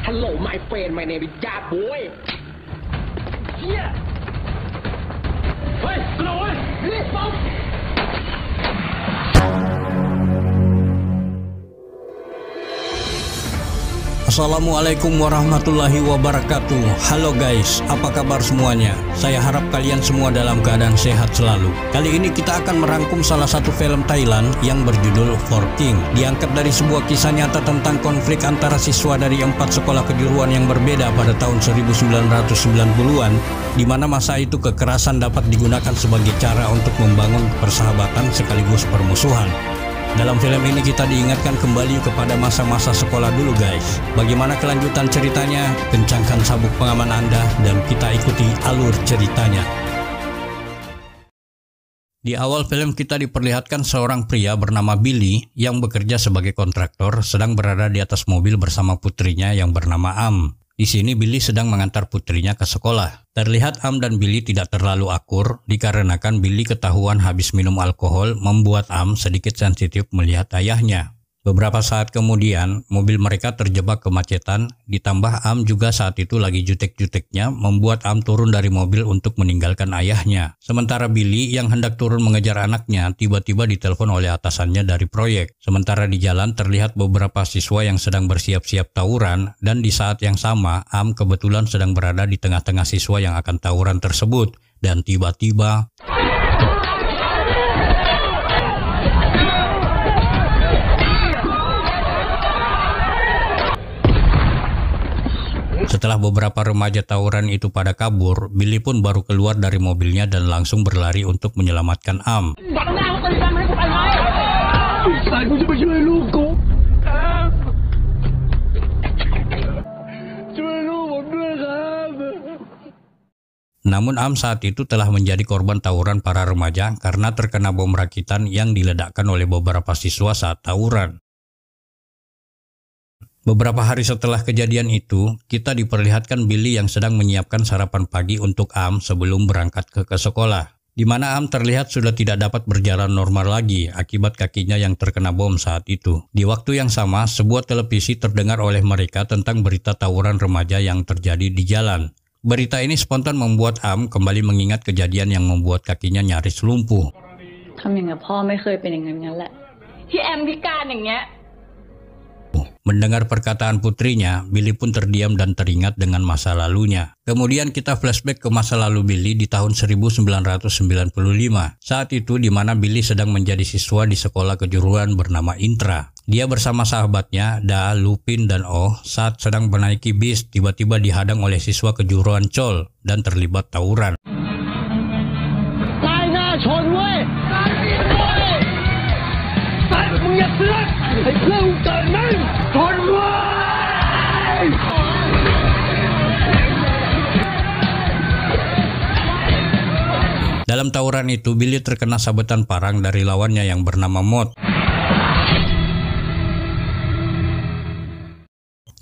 Hello, my friend. My name is Ja Boy. Yeah. Hey, slow it. Assalamualaikum warahmatullahi wabarakatuh. Halo guys, apa kabar semuanya? Saya harap kalian semua dalam keadaan sehat selalu. Kali ini kita akan merangkum salah satu film Thailand yang berjudul Four King. Diangkat dari sebuah kisah nyata tentang konflik antara siswa dari 4 sekolah kejuruan yang berbeda pada tahun 1990-an, di mana masa itu kekerasan dapat digunakan sebagai cara untuk membangun persahabatan sekaligus permusuhan. Dalam film ini kita diingatkan kembali kepada masa-masa sekolah dulu guys. Bagaimana kelanjutan ceritanya? Kencangkan sabuk pengaman Anda dan kita ikuti alur ceritanya. Di awal film kita diperlihatkan seorang pria bernama Billy yang bekerja sebagai kontraktor sedang berada di atas mobil bersama putrinya yang bernama Am. Di sini Billy sedang mengantar putrinya ke sekolah. Terlihat Am dan Billy tidak terlalu akur dikarenakan Billy ketahuan habis minum alkohol membuat Am sedikit sensitif melihat ayahnya. Beberapa saat kemudian mobil mereka terjebak kemacetan, ditambah Am juga saat itu lagi jutek-juteknya membuat Am turun dari mobil untuk meninggalkan ayahnya. Sementara Billy yang hendak turun mengejar anaknya tiba-tiba ditelepon oleh atasannya dari proyek. Sementara di jalan terlihat beberapa siswa yang sedang bersiap-siap tawuran dan di saat yang sama Am kebetulan sedang berada di tengah-tengah siswa yang akan tawuran tersebut dan tiba-tiba setelah beberapa remaja tawuran itu pada kabur, Billy pun baru keluar dari mobilnya dan langsung berlari untuk menyelamatkan Am. Namun Am saat itu telah menjadi korban tawuran para remaja karena terkena bom rakitan yang diledakkan oleh beberapa siswa saat tawuran. Beberapa hari setelah kejadian itu, kita diperlihatkan Billy yang sedang menyiapkan sarapan pagi untuk Am sebelum berangkat ke sekolah. Di mana Am terlihat sudah tidak dapat berjalan normal lagi akibat kakinya yang terkena bom saat itu. Di waktu yang sama, sebuah televisi terdengar oleh mereka tentang berita tawuran remaja yang terjadi di jalan. Berita ini spontan membuat Am kembali mengingat kejadian yang membuat kakinya nyaris lumpuh. Mendengar perkataan putrinya, Billy pun terdiam dan teringat dengan masa lalunya. Kemudian kita flashback ke masa lalu Billy di tahun 1995. Saat itu di mana Billy sedang menjadi siswa di sekolah kejuruan bernama Intra. Dia bersama sahabatnya, Da, Lupin, dan Oh saat sedang menaiki bis tiba-tiba dihadang oleh siswa kejuruan Chol dan terlibat tawuran. Dalam tawuran itu, Billy terkena sabetan parang dari lawannya yang bernama Mot.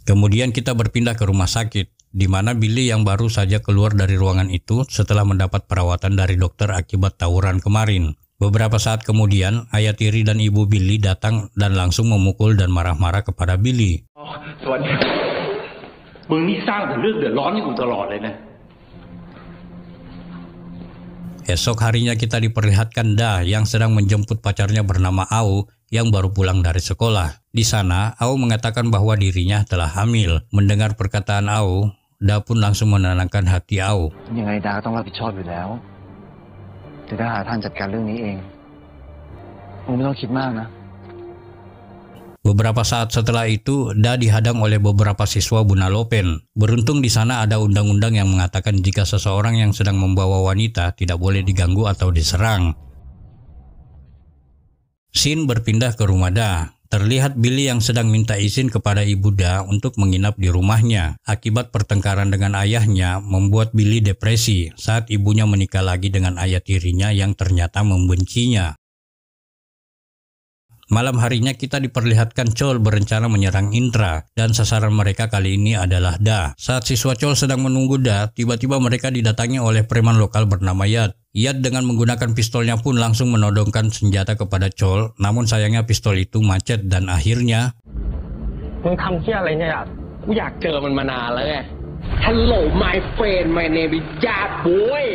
Kemudian kita berpindah ke rumah sakit, di mana Billy yang baru saja keluar dari ruangan itu setelah mendapat perawatan dari dokter akibat tawuran kemarin. Beberapa saat kemudian, ayah tiri dan ibu Billy datang dan langsung memukul dan marah-marah kepada Billy. Esok harinya kita diperlihatkan Da yang sedang menjemput pacarnya bernama Au yang baru pulang dari sekolah. Di sana, Au mengatakan bahwa dirinya telah hamil. Mendengar perkataan Au, Da pun langsung menenangkan hati Au. Beberapa saat setelah itu, Da dihadang oleh beberapa siswa Bunalopen. Beruntung di sana ada undang-undang yang mengatakan jika seseorang yang sedang membawa wanita tidak boleh diganggu atau diserang. Scene berpindah ke rumah Da. Terlihat Billy yang sedang minta izin kepada ibu Da untuk menginap di rumahnya. Akibat pertengkaran dengan ayahnya membuat Billy depresi saat ibunya menikah lagi dengan ayah tirinya yang ternyata membencinya. Malam harinya kita diperlihatkan Chol berencana menyerang Indra dan sasaran mereka kali ini adalah Da. Saat siswa Chol sedang menunggu Da, tiba-tiba mereka didatangi oleh preman lokal bernama Yat. Yat dengan menggunakan pistolnya pun langsung menodongkan senjata kepada Chol, namun sayangnya pistol itu macet dan akhirnya มึงทำเหี้ยอะไรเนี่ยอ่ะกูอยากเจอมันมานานแล้วไง Hello my friend my name is Yat boy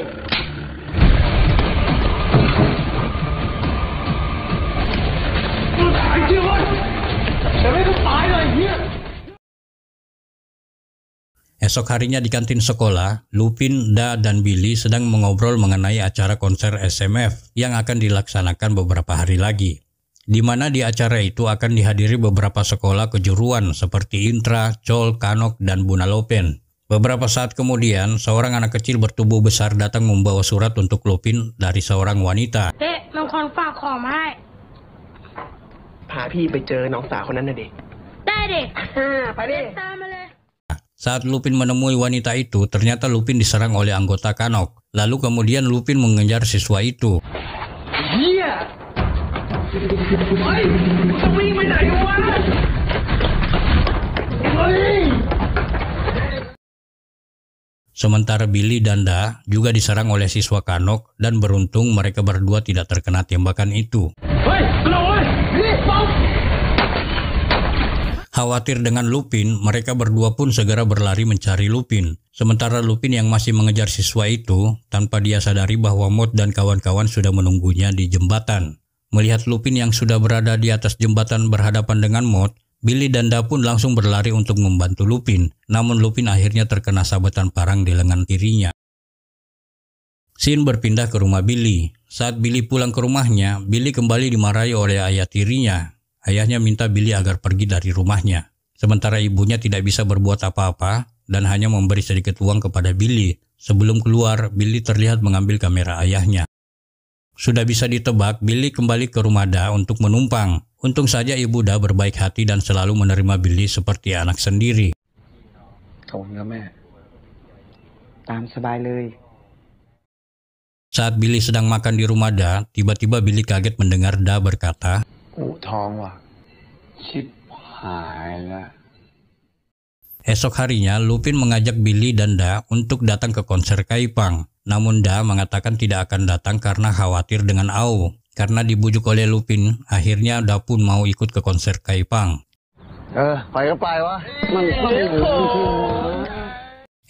Esok harinya di kantin sekolah, Lupin, Da, dan Billy sedang mengobrol mengenai acara konser SMF yang akan dilaksanakan beberapa hari lagi. Di mana di acara itu akan dihadiri beberapa sekolah kejuruan seperti Intra, Chol, Kanok, dan Bunalopen. Beberapa saat kemudian, seorang anak kecil bertubuh besar datang membawa surat untuk Lupin dari seorang wanita. เอ๊ะมันคนฝากของมาให้ พาพี่ไปเจอน้องสาวคนนั้นน่ะดิ ได้ดิ ไปดิ ตามมาเลย Saat Lupin menemui wanita itu, ternyata Lupin diserang oleh anggota Kanok. Lalu kemudian Lupin mengejar siswa itu. เหี้ยเฮ้ยจะวิ่งไปไหนวะเฮ้ย Sementara Billy dan Da juga diserang oleh siswa Kanok dan beruntung mereka berdua tidak terkena tembakan itu. เฮ้ยกระโดดเว้ยนี่ป๊อป Khawatir dengan Lupin, mereka berdua pun segera berlari mencari Lupin. Sementara Lupin yang masih mengejar siswa itu, tanpa dia sadari bahwa Mod dan kawan-kawan sudah menunggunya di jembatan. Melihat Lupin yang sudah berada di atas jembatan berhadapan dengan Mod, Billy dan Da pun langsung berlari untuk membantu Lupin. Namun Lupin akhirnya terkena sabetan parang di lengan kirinya. Scene berpindah ke rumah Billy. Saat Billy pulang ke rumahnya, Billy kembali dimarahi oleh ayah tirinya. Ayahnya minta Billy agar pergi dari rumahnya. Sementara ibunya tidak bisa berbuat apa-apa dan hanya memberi sedikit uang kepada Billy. Sebelum keluar, Billy terlihat mengambil kamera ayahnya. Sudah bisa ditebak, Billy kembali ke rumah Da untuk menumpang. Untung saja ibu Da berbaik hati dan selalu menerima Billy seperti anak sendiri. ขอบคุณครับแม่ตามสบายเลย Saat Billy sedang makan di rumah Da, tiba-tiba Billy kaget mendengar Da berkata, อู่ทองว่ะชิบหายละ Esok harinya, Lupin mengajak Billy dan Da untuk datang ke konser Kaipang. Namun Da mengatakan tidak akan datang karena khawatir dengan Au. Karena dibujuk oleh Lupin, akhirnya Da pun mau ikut ke konser Kaipang. ไปก็ไปวะมัน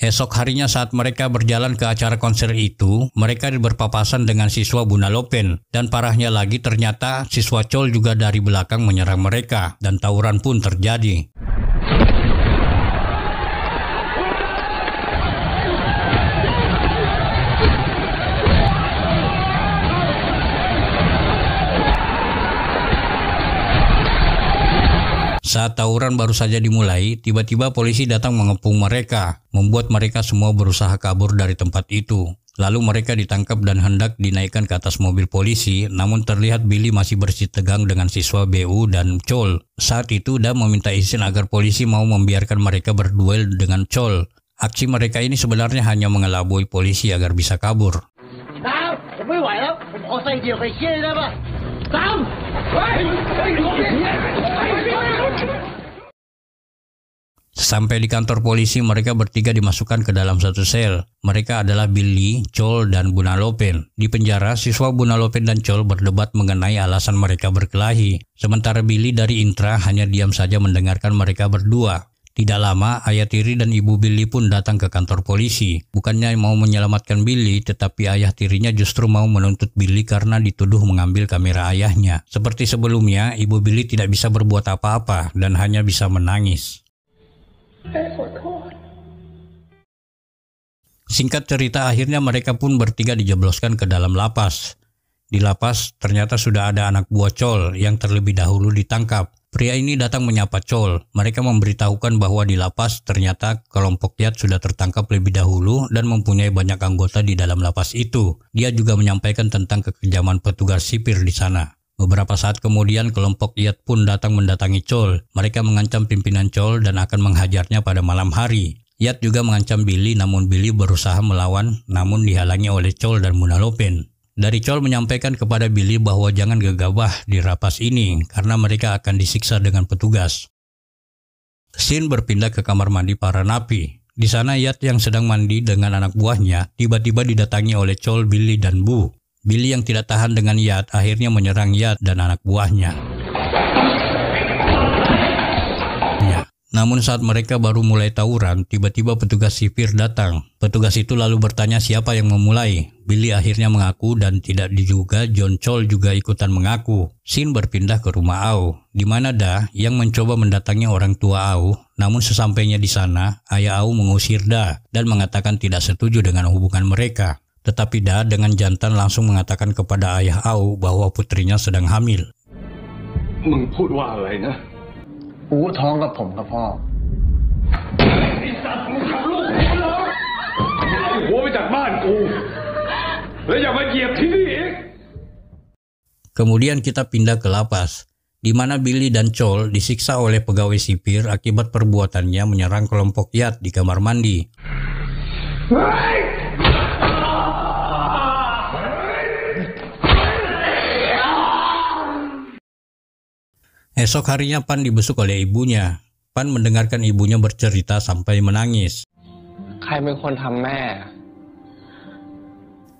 Esok harinya saat mereka berjalan ke acara konser itu, mereka berpapasan dengan siswa Bunalopen. Dan parahnya lagi ternyata siswa Chol juga dari belakang menyerang mereka dan tawuran pun terjadi. Saat tawuran baru saja dimulai, tiba-tiba polisi datang mengepung mereka, membuat mereka semua berusaha kabur dari tempat itu. Lalu mereka ditangkap dan hendak dinaikkan ke atas mobil polisi, namun terlihat Billy masih bersitegang dengan siswa BU dan Chol. Saat itu Da meminta izin agar polisi mau membiarkan mereka berduel dengan Chol. Aksi mereka ini sebenarnya hanya mengelabui polisi agar bisa kabur. Sampai di kantor polisi, mereka bertiga dimasukkan ke dalam satu sel. Mereka adalah Billy, Chol, dan Bunalopen. Di penjara, siswa Bunalopen dan Chol berdebat mengenai alasan mereka berkelahi. Sementara Billy dari Intra hanya diam saja mendengarkan mereka berdua. Tidak lama, ayah tiri dan ibu Billy pun datang ke kantor polisi. Bukannya mau menyelamatkan Billy, tetapi ayah tirinya justru mau menuntut Billy karena dituduh mengambil kamera ayahnya. Seperti sebelumnya, ibu Billy tidak bisa berbuat apa-apa dan hanya bisa menangis. Singkat cerita, akhirnya mereka pun bertiga dijebloskan ke dalam lapas. Di lapas, ternyata sudah ada anak buah Chol yang terlebih dahulu ditangkap. Pria ini datang menyapa Chol. Mereka memberitahukan bahwa di lapas ternyata kelompok Yat sudah tertangkap lebih dahulu dan mempunyai banyak anggota di dalam lapas itu. Dia juga menyampaikan tentang kekejaman petugas sipir di sana. Beberapa saat kemudian kelompok Yat pun datang mendatangi Chol. Mereka mengancam pimpinan Chol dan akan menghajarnya pada malam hari. Yat juga mengancam Billy, namun Billy berusaha melawan namun dihalangi oleh Chol dan Bunalopen. Dari Chol menyampaikan kepada Billy bahwa jangan gegabah di lapas ini karena mereka akan disiksa dengan petugas. Scene berpindah ke kamar mandi para napi. Di sana Yat yang sedang mandi dengan anak buahnya tiba-tiba didatangi oleh Chol, Billy, dan Bu. Billy yang tidak tahan dengan Yat akhirnya menyerang Yat dan anak buahnya. Namun saat mereka baru mulai tawuran, tiba-tiba petugas sipir datang. Petugas itu lalu bertanya siapa yang memulai. Billy akhirnya mengaku dan tidak diduga John Chol juga ikutan mengaku. Scene berpindah ke rumah Au, di mana Da yang mencoba mendatangi orang tua Au. Namun sesampainya di sana, ayah Au mengusir Da dan mengatakan tidak setuju dengan hubungan mereka. Tetapi Da dengan jantan langsung mengatakan kepada ayah Au bahwa putrinya sedang hamil. มึงพูดว่าอะไรนะ กูท้องกับผมกับพ่อ ไอ้สัตว์มึงทำลูกกูเหรอไอ้หัวไปจากบ้านกูแล้วอย่ามาเหยียบที่นี่อีก Kemudian kita pindah ke lapas, di mana Billy dan Chol disiksa oleh pegawai sipir akibat perbuatannya menyerang kelompok Yat di kamar mandi. Esok harinya Pan dibesuk oleh ibunya. Pan mendengarkan ibunya bercerita sampai menangis. ใครเป็นคนทำแม่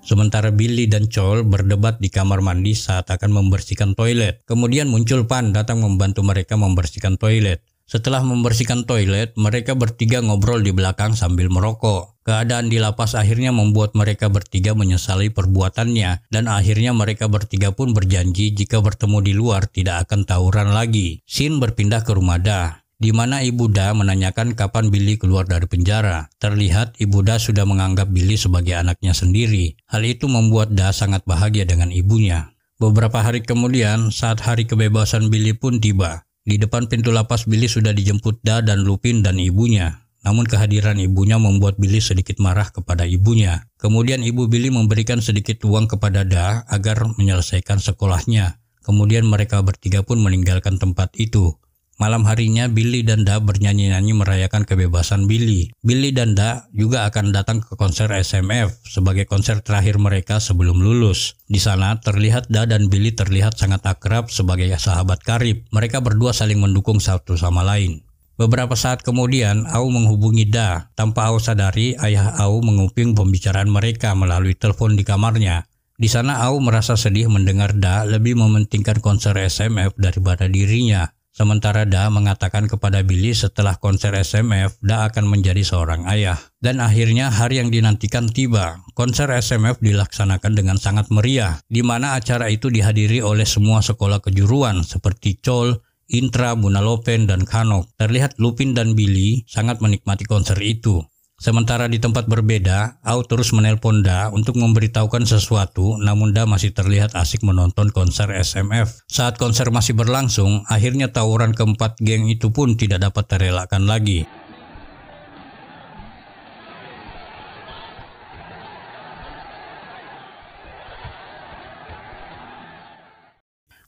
Sementara Billy dan Chol berdebat di kamar mandi saat akan membersihkan toilet. Kemudian muncul Pan datang membantu mereka membersihkan toilet. Setelah membersihkan toilet, mereka bertiga ngobrol di belakang sambil merokok. Keadaan di lapas akhirnya membuat mereka bertiga menyesali perbuatannya, dan akhirnya mereka bertiga pun berjanji jika bertemu di luar tidak akan tawuran lagi. Scene berpindah ke rumah Da, di mana Ibu Da menanyakan kapan Billy keluar dari penjara. Terlihat Ibu Da sudah menganggap Billy sebagai anaknya sendiri. Hal itu membuat Da sangat bahagia dengan ibunya. Beberapa hari kemudian, saat hari kebebasan Billy pun tiba. Di depan pintu lapas Billy sudah dijemput Da dan Lupin dan ibunya. Namun kehadiran ibunya membuat Billy sedikit marah kepada ibunya. Kemudian ibu Billy memberikan sedikit uang kepada Da agar menyelesaikan sekolahnya. Kemudian mereka bertiga pun meninggalkan tempat itu. Malam harinya Billy dan Da bernyanyi-nyanyi merayakan kebebasan Billy. Billy dan Da juga akan datang ke konser SMF sebagai konser terakhir mereka sebelum lulus. Di sana terlihat Da dan Billy terlihat sangat akrab sebagai sahabat karib. Mereka berdua saling mendukung satu sama lain. Beberapa saat kemudian Au menghubungi Da. Tanpa Au sadari, ayah Au menguping pembicaraan mereka melalui telepon di kamarnya. Di sana Au merasa sedih mendengar Da lebih mementingkan konser SMF daripada dirinya. Sementara Da mengatakan kepada Billy setelah konser SMF, Da akan menjadi seorang ayah. Dan akhirnya hari yang dinantikan tiba. Konser SMF dilaksanakan dengan sangat meriah, di mana acara itu dihadiri oleh semua sekolah kejuruan seperti Chol, Intra, Bunalopen, dan Kanok. Terlihat Lupin dan Billy sangat menikmati konser itu. Sementara di tempat berbeda, Au terus menelpon Da untuk memberitahukan sesuatu, namun Da masih terlihat asik menonton konser SMF. Saat konser masih berlangsung, akhirnya tawuran keempat geng itu pun tidak dapat terelakkan lagi.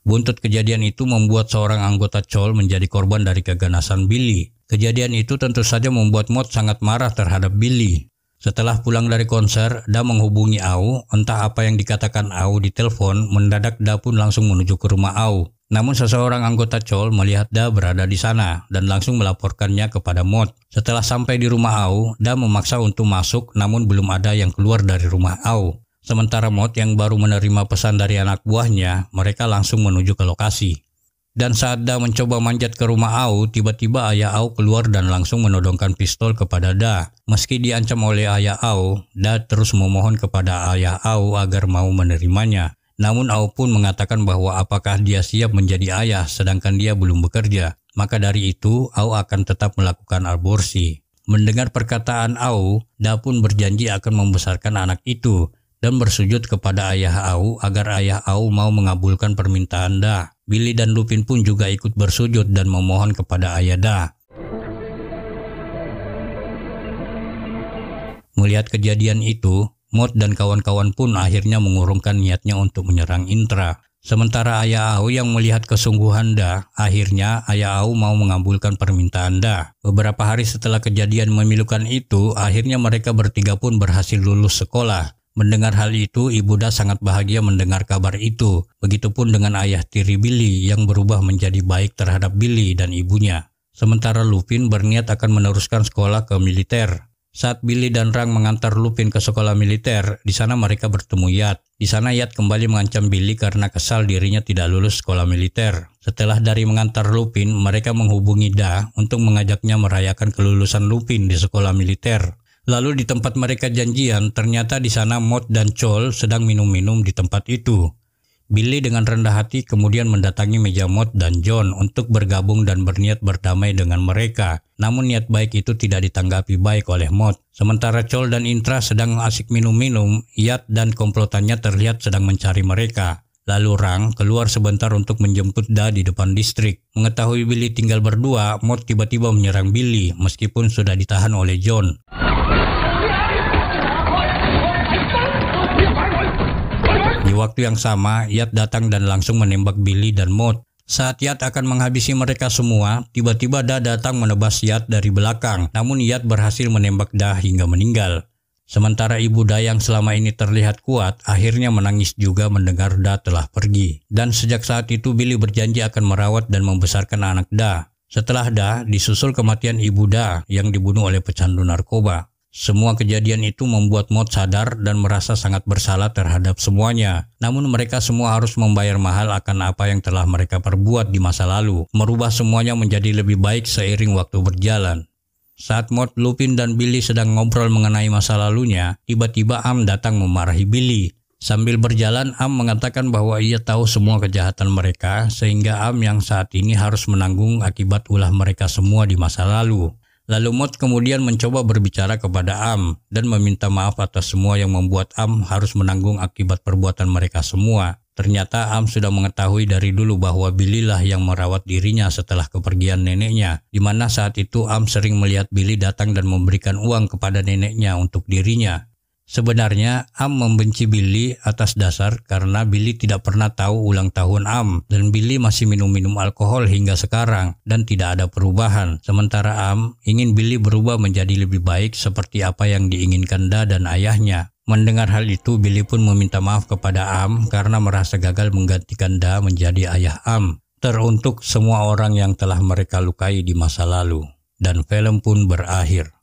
Buntut kejadian itu membuat seorang anggota Chol menjadi korban dari keganasan Billy. Kejadian itu tentu saja membuat Mot sangat marah terhadap Billy. Setelah pulang dari konser, Da menghubungi Au. Entah apa yang dikatakan Au di telepon, mendadak Da pun langsung menuju ke rumah Au. Namun seseorang anggota Chol melihat Da berada di sana dan langsung melaporkannya kepada Mot. Setelah sampai di rumah Au, Da memaksa untuk masuk, namun belum ada yang keluar dari rumah Au. Sementara Mot yang baru menerima pesan dari anak buahnya, mereka langsung menuju ke lokasi. Dan saat Da mencoba manjat ke rumah Au, tiba-tiba ayah Au keluar dan langsung menodongkan pistol kepada Da. Meski diancam oleh ayah Au, Da terus memohon kepada ayah Au agar mau menerimanya. Namun Au pun mengatakan bahwa apakah dia siap menjadi ayah sedangkan dia belum bekerja. Maka dari itu, Au akan tetap melakukan aborsi. Mendengar perkataan Au, Da pun berjanji akan membesarkan anak itu dan bersujud kepada ayah Au agar ayah Au mau mengabulkan permintaan Da. Billy dan Lupin pun juga ikut bersujud dan memohon kepada ayah Da. Melihat kejadian itu, Mot dan kawan-kawan pun akhirnya mengurungkan niatnya untuk menyerang Intra. Sementara ayah Au yang melihat kesungguhan Da, akhirnya ayah Au mau mengabulkan permintaan Da. Beberapa hari setelah kejadian memilukan itu, akhirnya mereka bertiga pun berhasil lulus sekolah. Mendengar hal itu, Ibu Da sangat bahagia mendengar kabar itu. Begitupun dengan ayah tiri Billy yang berubah menjadi baik terhadap Billy dan ibunya. Sementara Lupin berniat akan meneruskan sekolah ke militer. Saat Billy dan Rang mengantar Lupin ke sekolah militer, di sana mereka bertemu Yat. Di sana Yat kembali mengancam Billy karena kesal dirinya tidak lulus sekolah militer. Setelah dari mengantar Lupin, mereka menghubungi Da untuk mengajaknya merayakan kelulusan Lupin di sekolah militer. Lalu di tempat mereka janjian, ternyata di sana Maud dan Chol sedang minum-minum di tempat itu. Billy dengan rendah hati kemudian mendatangi meja Maud dan John untuk bergabung dan berniat berdamai dengan mereka. Namun niat baik itu tidak ditanggapi baik oleh Maud. Sementara Chol dan Intra sedang asik minum-minum, Yat dan komplotannya terlihat sedang mencari mereka. Lalu Rang keluar sebentar untuk menjemput Da di depan distrik. Mengetahui Billy tinggal berdua, Maud tiba-tiba menyerang Billy meskipun sudah ditahan oleh John. Di waktu yang sama, Yat datang dan langsung menembak Billy dan Maud. Saat Yat akan menghabisi mereka semua, tiba-tiba Da datang menebas Yat dari belakang. Namun Yat berhasil menembak Da hingga meninggal. Sementara Ibu Da yang selama ini terlihat kuat, akhirnya menangis juga mendengar Da telah pergi. Dan sejak saat itu Billy berjanji akan merawat dan membesarkan anak Da. Setelah Da, disusul kematian Ibu Da yang dibunuh oleh pecandu narkoba. Semua kejadian itu membuat Maud sadar dan merasa sangat bersalah terhadap semuanya. Namun mereka semua harus membayar mahal akan apa yang telah mereka perbuat di masa lalu. Merubah semuanya menjadi lebih baik seiring waktu berjalan. Saat Maud, Lupin, dan Billy sedang ngobrol mengenai masa lalunya, tiba-tiba Am datang memarahi Billy. Sambil berjalan, Am mengatakan bahwa ia tahu semua kejahatan mereka, sehingga Am yang saat ini harus menanggung akibat ulah mereka semua di masa lalu. Lalu Maud kemudian mencoba berbicara kepada Am dan meminta maaf atas semua yang membuat Am harus menanggung akibat perbuatan mereka semua. Ternyata Am sudah mengetahui dari dulu bahwa Billy lah yang merawat dirinya setelah kepergian neneknya, di mana saat itu Am sering melihat Billy datang dan memberikan uang kepada neneknya untuk dirinya. Sebenarnya Am membenci Billy atas dasar karena Billy tidak pernah tahu ulang tahun Am dan Billy masih minum-minum alkohol hingga sekarang dan tidak ada perubahan. Sementara Am ingin Billy berubah menjadi lebih baik seperti apa yang diinginkan Da dan ayahnya. Mendengar hal itu, Billy pun meminta maaf kepada Am karena merasa gagal menggantikan Da menjadi ayah Am. Teruntuk semua orang yang telah mereka lukai di masa lalu. Dan film pun berakhir.